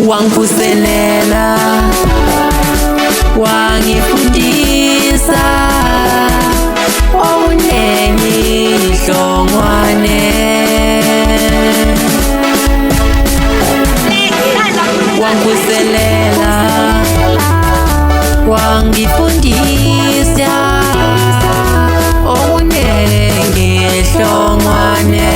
Wangivuselela, wangifundisa okunengi hlongwane. Wangivuselela, wangifundisa okunengi hlongwane.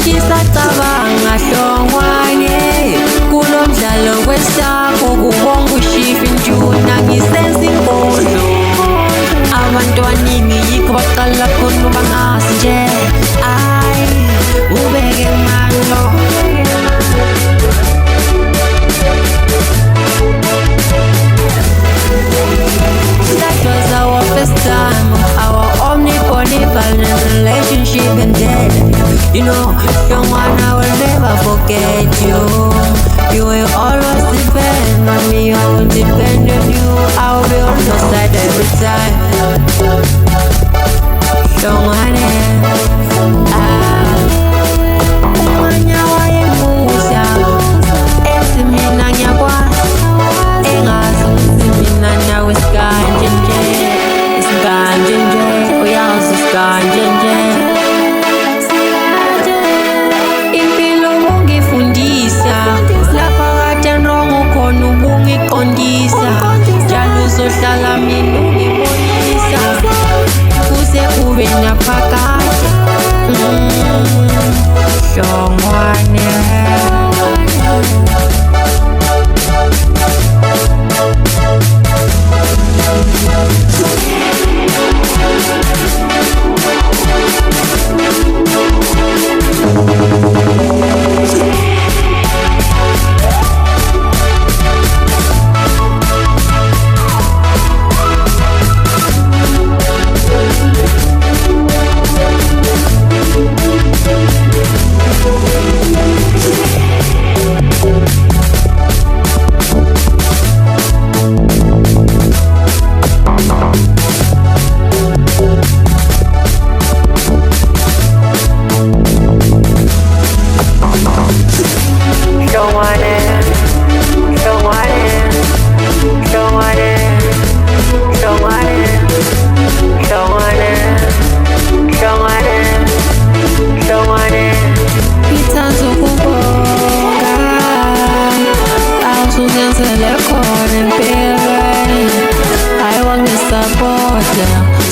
Ngisacabanga hlongwane kulo mdlalo wesakho kubonga ushifa injuna ngisenza inkondlo. Abantwaningi yikho baqala khona bangazi nje ayi uBekemaan lo. That was our first time, our only relationship ended. You know, hlongwane, I will never forget you. You will always depend on me, I will depend on you. I will be on your side every time. Hlongwane, umanya wayemusa, ethi mina ngiyakwazi, engazi ukuthi mina nawe isikanje nje, isikanje nje, uyazi isikanje nje. Impilo ungifundisa, lapha kade wrong khona ubungiqondisa, njalo uzohlala mina ungibonisa, kuze kube naphakade. Hlongwane.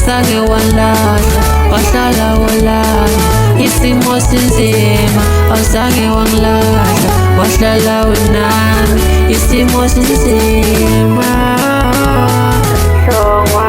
Sange wanlahla, wahlala wolala, isimo sinzima. Awusange wangilahla, wahlala unami, isimo sinzima. Hlongwane.